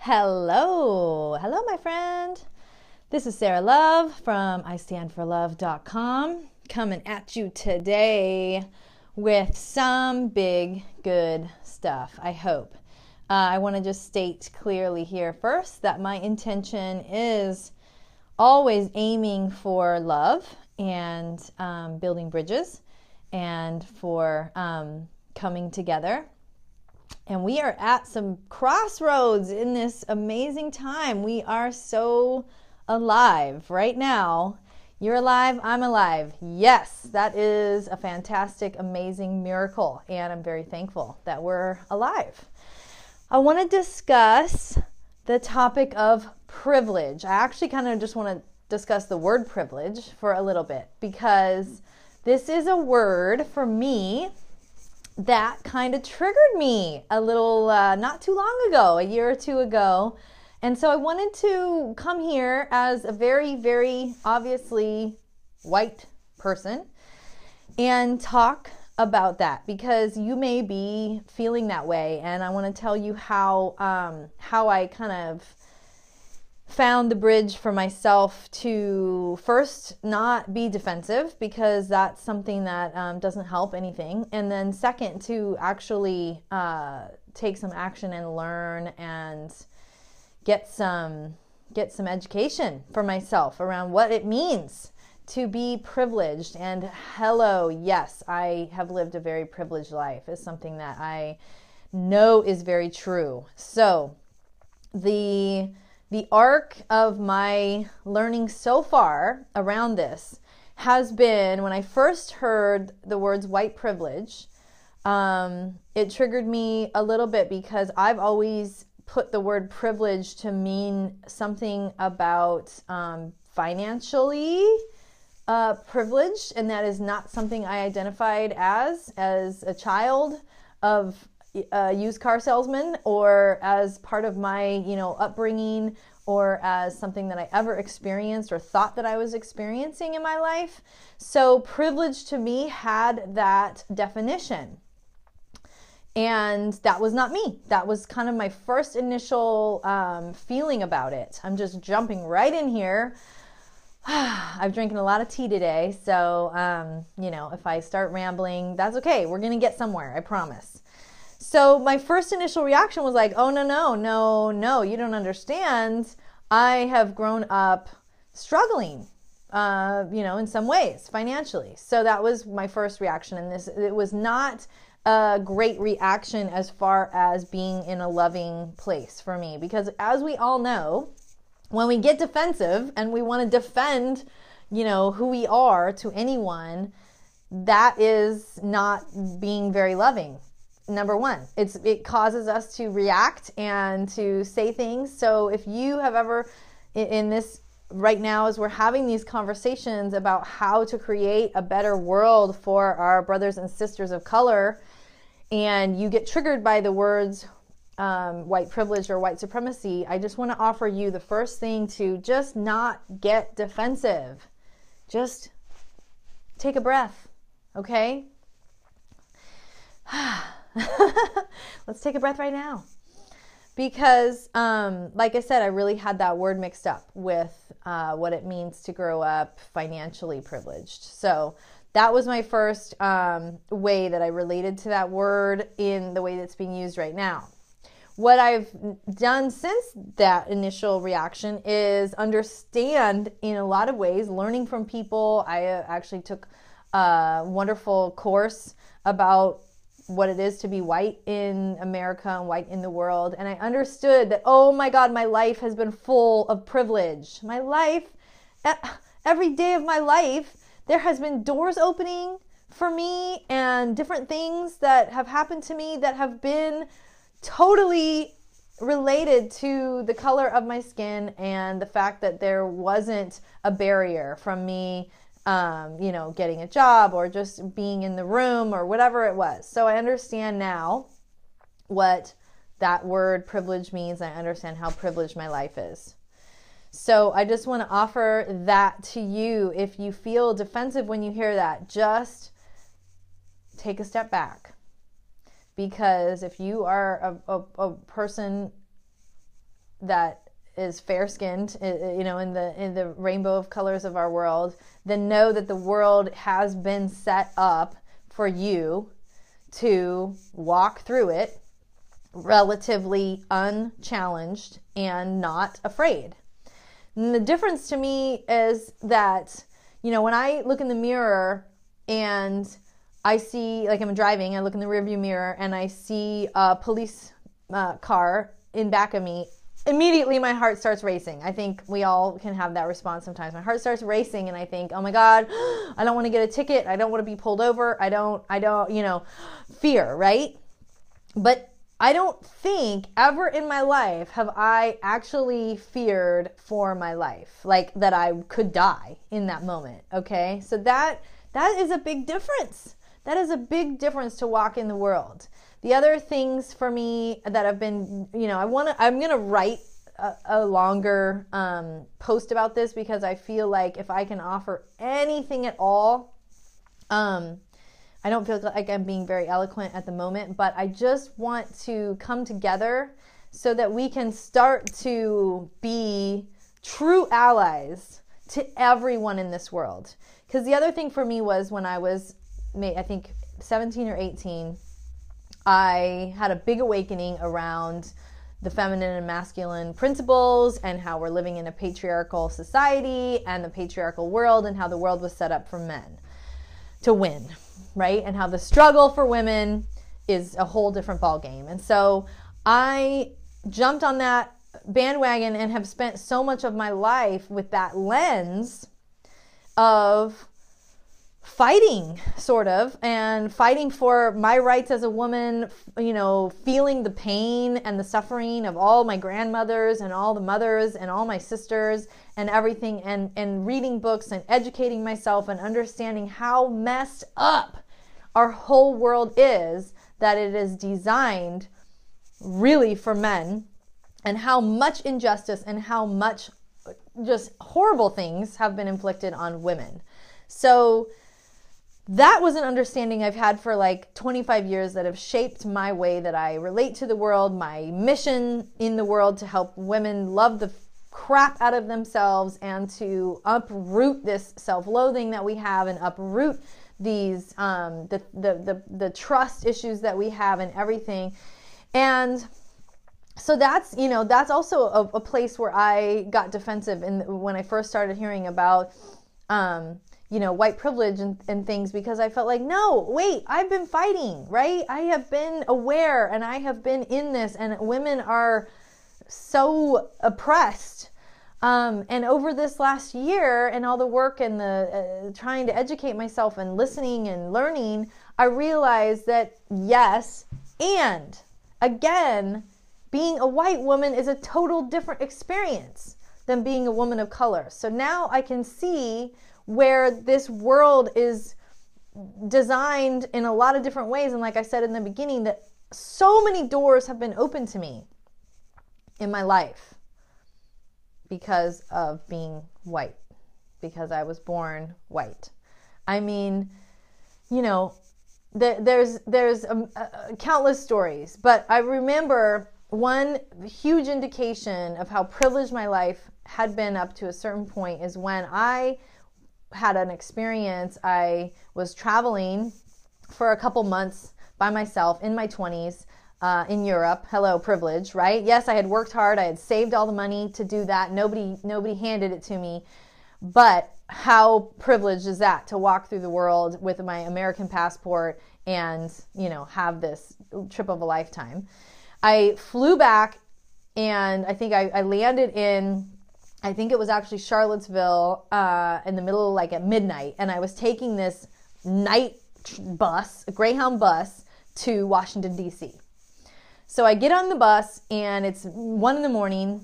Hello, my friend. This is Sarah Love from istandforlove.com coming at you today with some big, good stuff, I hope. I want to just state clearly here first that my intention is always aiming for love and building bridges and for coming together. And we are at some crossroads in this amazing time. We are so alive right now. You're alive, I'm alive. Yes, that is a fantastic, amazing miracle. And I'm very thankful that we're alive. I want to discuss the topic of privilege. I actually kind of just want to discuss the word privilege for a little bit because this is a word for me that kind of triggered me a little not too long ago, a year or two ago. And so I wanted to come here as a very, very obviously white person and talk about that because you may be feeling that way. And I want to tell you how I kind of found the bridge for myself to first not be defensive because that's something that doesn't help anything, and then second to actually take some action and learn and get some education for myself around what it means to be privileged. And hello, yes, I have lived a very privileged life is something that I know is very true. So the arc of my learning so far around this has been when I first heard the words white privilege, it triggered me a little bit because I've always put the word privilege to mean something about financially privileged, and that is not something I identified as a child of a used car salesman or as part of my upbringing or as something that I ever experienced or thought that I was experiencing in my life. So privilege to me had that definition, and that was not me. That was kind of my first initial feeling about it. I'm just jumping right in here. I've drinking a lot of tea today, so if I start rambling, that's okay. We're gonna get somewhere, I promise. So my first initial reaction was like, oh, no, you don't understand. I have grown up struggling, in some ways financially. So that was my first reaction. And it was not a great reaction as far as being in a loving place for me. Because as we all know, when we get defensive and we want to defend, who we are to anyone, that is not being very loving. Number one, it causes us to react and to say things. So if you have ever in this right now, as we're having these conversations about how to create a better world for our brothers and sisters of color, and you get triggered by the words white privilege or white supremacy, I just want to offer you the first thing to just not get defensive. Just take a breath, okay? Let's take a breath right now. Because, like I said, I really had that word mixed up with what it means to grow up financially privileged. So that was my first way that I related to that word in the way that's being used right now. What I've done since that initial reaction is understand in a lot of ways, learning from people. I actually took a wonderful course about what it is to be white in America and white in the world. And I understood that, oh my God, my life has been full of privilege. My life, every day of my life, there has been doors opening for me and different things that have happened to me that have been totally related to the color of my skin and the fact that there wasn't a barrier from me getting a job or just being in the room or whatever it was. So I understand now what that word privilege means. I understand how privileged my life is. So I just want to offer that to you. If you feel defensive when you hear that, just take a step back. Because if you are a person that is fair-skinned, you know, in the rainbow of colors of our world, then know that the world has been set up for you to walk through it relatively unchallenged and not afraid. And the difference to me is that, you know, when I look in the mirror and I see, like I'm driving, I look in the rearview mirror and I see a police car in back of me, immediately my heart starts racing. I think we all can have that response sometimes. My heart starts racing and I think, oh my God, I don't want to get a ticket. I don't want to be pulled over. I don't, you know, fear, right? But I don't think ever in my life have I actually feared for my life, like that I could die in that moment. Okay. So that is a big difference. That is a big difference to walk in the world. The other things for me that have been, you know, I'm going to write a longer post about this because I feel like if I can offer anything at all, I don't feel like I'm being very eloquent at the moment, but I just want to come together so that we can start to be true allies to everyone in this world. Because the other thing for me was when I was, I think, 17 or 18, I had a big awakening around the feminine and masculine principles and how we're living in a patriarchal society and the patriarchal world and how the world was set up for men to win, right? And how the struggle for women is a whole different ballgame. And so I jumped on that bandwagon and have spent so much of my life with that lens of fighting, sort of, and fighting for my rights as a woman, you know, feeling the pain and the suffering of all my grandmothers and all the mothers and all my sisters and everything, and reading books and educating myself and understanding how messed up our whole world is, that it is designed really for men, and how much injustice and how much just horrible things have been inflicted on women. So that was an understanding I've had for like 25 years that have shaped my way that I relate to the world, my mission in the world to help women love the crap out of themselves and to uproot this self-loathing that we have and uproot these the trust issues that we have and everything. And so that's, you know, that's also a place where I got defensive when I first started hearing about you know, white privilege and things, because I felt like, no, wait, I've been fighting, right? I have been aware and I have been in this, and women are so oppressed. And over this last year and all the work and the trying to educate myself and listening and learning, I realized that yes, and again, being a white woman is a total different experience than being a woman of color. So now I can see where this world is designed in a lot of different ways. And like I said in the beginning, that so many doors have been opened to me in my life because of being white, because I was born white. I mean, you know, there's countless stories, but I remember one huge indication of how privileged my life had been up to a certain point is when I had an experience. I was traveling for a couple months by myself in my 20s in Europe. Hello, privilege, right? Yes, I had worked hard. I had saved all the money to do that. Nobody handed it to me. But how privileged is that to walk through the world with my American passport and, you know, have this trip of a lifetime. I flew back and I think I landed in, I think it was actually Charlottesville in the middle, like at midnight. And I was taking this night bus, a Greyhound bus, to Washington, D.C. So I get on the bus and it's 1 a.m.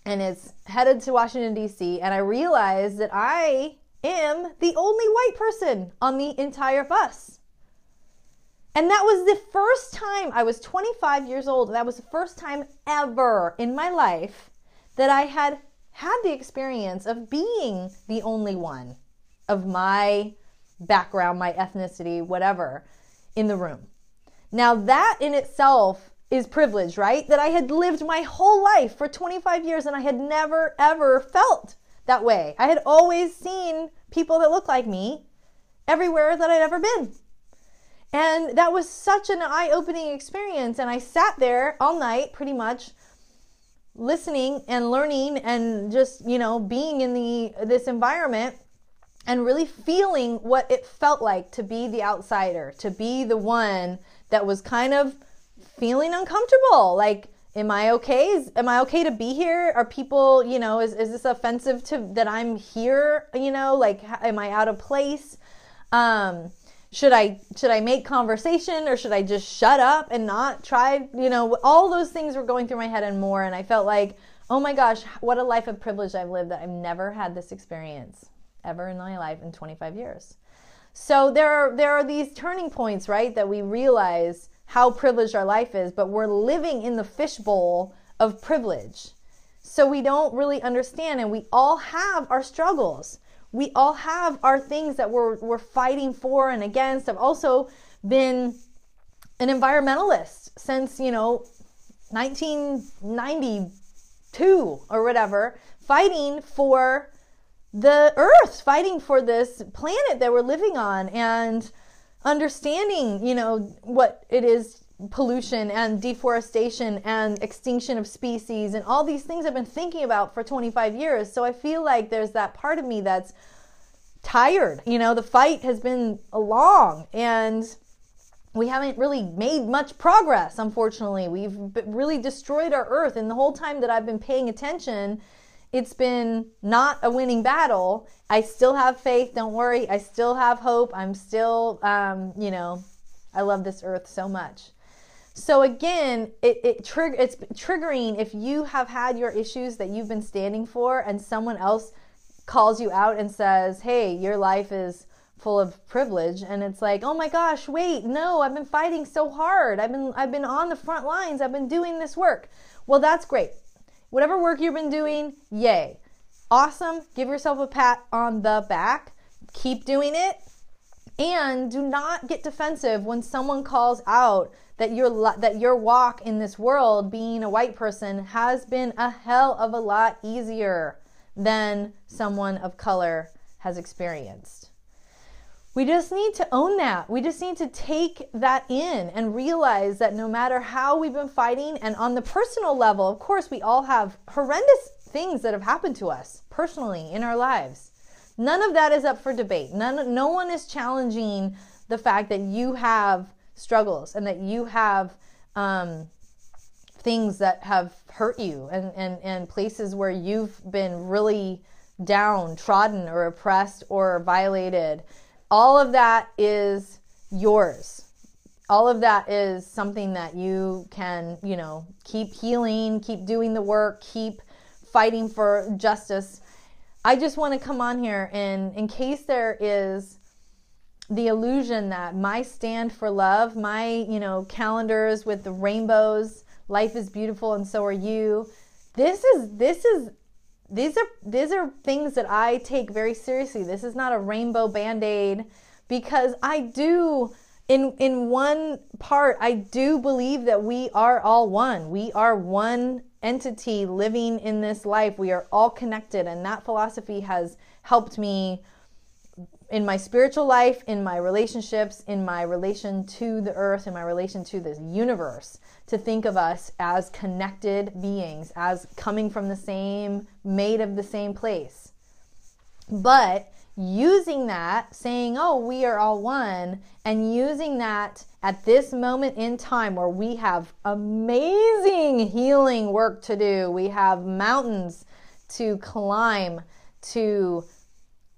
and it's headed to Washington, D.C. And I realize that I am the only white person on the entire bus. And that was the first time, I was 25 years old. That was the first time ever in my life that I had the experience of being the only one of my background, my ethnicity, whatever, in the room. Now that in itself is privilege, right? That I had lived my whole life for 25 years and I had never, ever felt that way. I had always seen people that looked like me everywhere that I'd ever been. And that was such an eye-opening experience. And I sat there all night pretty much listening and learning and just, being in this environment and really feeling what it felt like to be the outsider, to be the one that was kind of feeling uncomfortable. Like, am I okay? Am I okay to be here? Are people, is this offensive that I'm here? Like, am I out of place? Should I make conversation, or should I just shut up and not try? All those things were going through my head and more. And I felt like, oh my gosh, what a life of privilege I've lived, that I've never had this experience ever in my life in 25 years. So there are these turning points, right? That we realize how privileged our life is, but we're living in the fishbowl of privilege. So we don't really understand, and we all have our struggles. We all have our things that we're fighting for and against. I've also been an environmentalist since, 1992 or whatever, fighting for the earth, fighting for this planet that we're living on, and understanding, what it is, pollution and deforestation and extinction of species and all these things I've been thinking about for 25 years. So I feel like there's that part of me that's tired. The fight has been long and we haven't really made much progress, unfortunately. We've really destroyed our earth, and the whole time that I've been paying attention, it's been not a winning battle. I still have faith. Don't worry. I still have hope. I'm still, I love this earth so much. So again, it's triggering if you have had your issues that you've been standing for and someone else calls you out and says, hey, your life is full of privilege. And it's like, oh my gosh, wait, no, I've been fighting so hard. I've been on the front lines. I've been doing this work. Well, that's great. Whatever work you've been doing, yay. Awesome. Give yourself a pat on the back. Keep doing it. And do not get defensive when someone calls out that your walk in this world, being a white person, has been a hell of a lot easier than someone of color has experienced. We just need to own that. We just need to take that in and realize that no matter how we've been fighting, and on the personal level, of course, we all have horrendous things that have happened to us personally in our lives. None of that is up for debate. No one is challenging the fact that you have struggles and that you have things that have hurt you and places where you've been really downtrodden or oppressed or violated. All of that is yours. All of that is something that you can, keep healing, keep doing the work, keep fighting for justice. I just want to come on here, and in case there is the illusion that my stand for love, my, calendars with the rainbows, life is beautiful and so are you. These are things that I take very seriously. This is not a rainbow band-aid, because I do, in one part, I do believe that we are all one. We are one entity living in this life. We are all connected, and that philosophy has helped me in my spiritual life, in my relationships, in my relation to the earth, in my relation to this universe, to think of us as connected beings, as coming from the same, made of the same place. But using that, saying, oh, we are all one, and using that at this moment in time where we have amazing healing work to do, we have mountains to climb to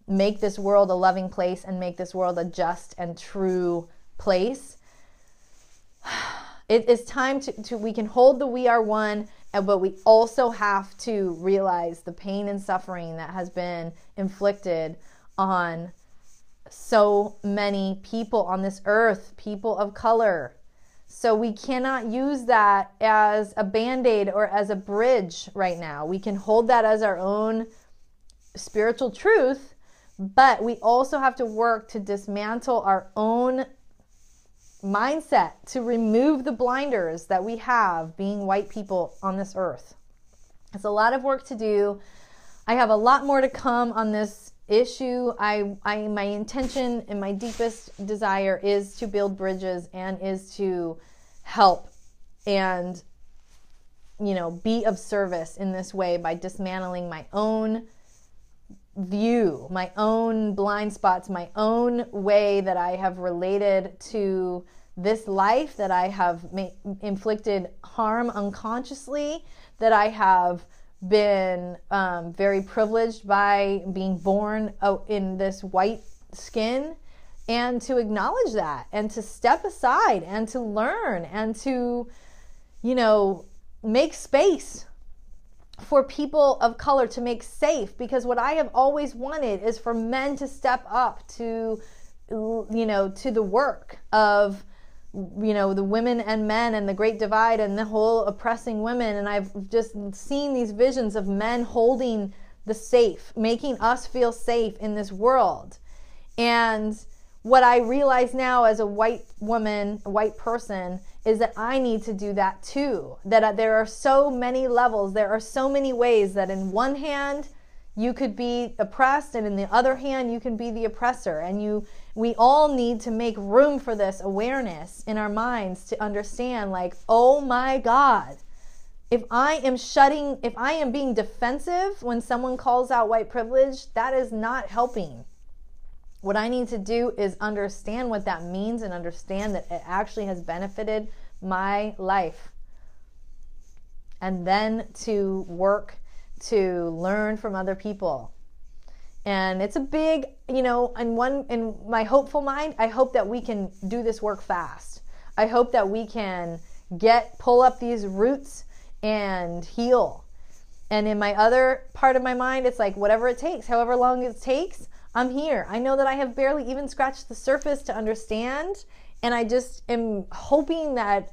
make this world a loving place and make this world a just and true place. It is time to we can hold the we are one, but we also have to realize the pain and suffering that has been inflicted on so many people on this earth, people of color. So we cannot use that as a band-aid or as a bridge right now. We can hold that as our own spiritual truth, but we also have to work to dismantle our own mindset to remove the blinders that we have being white people on this earth. It's a lot of work to do. I have a lot more to come on this issue. My intention and my deepest desire is to build bridges and is to help and, be of service in this way by dismantling my own view, my own blind spots, my own way that I have related to this life, that I have inflicted harm unconsciously, that I have been very privileged by being born in this white skin, and to acknowledge that and to step aside and to learn and to, make space for people of color, to make safe, because what I have always wanted is for men to step up to, to the work of, the women and men and the great divide and the whole oppressing women. And I've just seen these visions of men holding the safe, making us feel safe in this world. And what I realize now as a white woman, a white person, is that I need to do that too. That there are so many levels, there are so many ways that in one hand you could be oppressed, and in the other hand you can be the oppressor. And we all need to make room for this awareness in our minds to understand, like, oh my God, if I am being defensive when someone calls out white privilege, that is not helping. What I need to do is understand what that means and understand that it actually has benefited my life. And then to work to learn from other people. And it's a big, in my hopeful mind, I hope that we can do this work fast. I hope that we can pull up these roots and heal. And in my other part of my mind, it's like, whatever it takes, however long it takes, I'm here. I know that I have barely even scratched the surface to understand, and I just am hoping that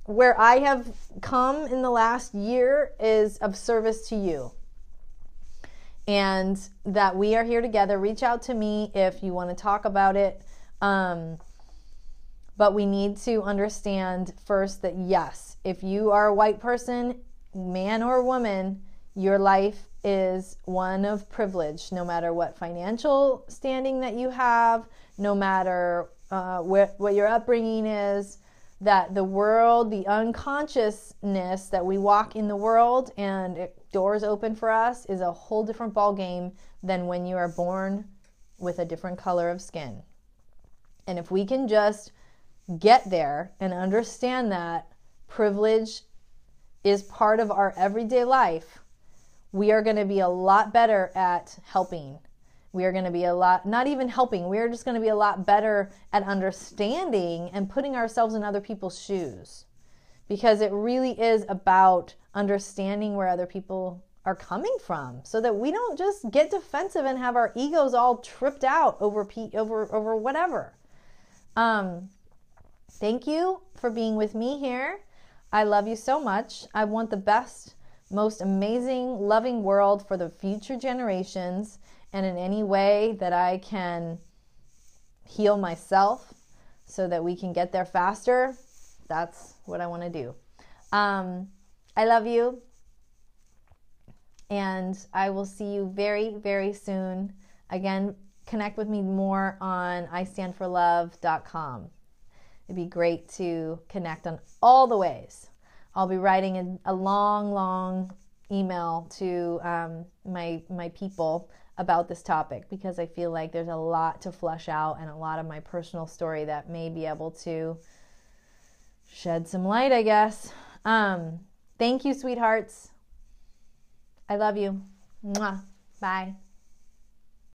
where I have come in the last year is of service to you, and that we are here together. Reach out to me if you want to talk about it, but we need to understand first that yes, if you are a white person, man or woman, your life is one of privilege, no matter what financial standing that you have, no matter what your upbringing is, that the world, the unconsciousness that we walk in the world and doors open for us is a whole different ball game than when you are born with a different color of skin. And if we can just get there and understand that privilege is part of our everyday life, we are going to be a lot better at helping. We are going to be not even helping, we are just going to be a lot better at understanding and putting ourselves in other people's shoes. Because it really is about understanding where other people are coming from, so that we don't just get defensive and have our egos all tripped out over whatever. Thank you for being with me here. I love you so much. I want the best, most amazing, loving world for the future generations, and in any way that I can heal myself so that we can get there faster, that's what I want to do. I love you, and I will see you very, very soon. Again, connect with me more on istandforlove.com. It'd be great to connect on all the ways. I'll be writing a long email to my people about this topic, because I feel like there's a lot to flesh out and a lot of my personal story that may be able to shed some light, I guess. Thank you, sweethearts. I love you. Mwah. Bye.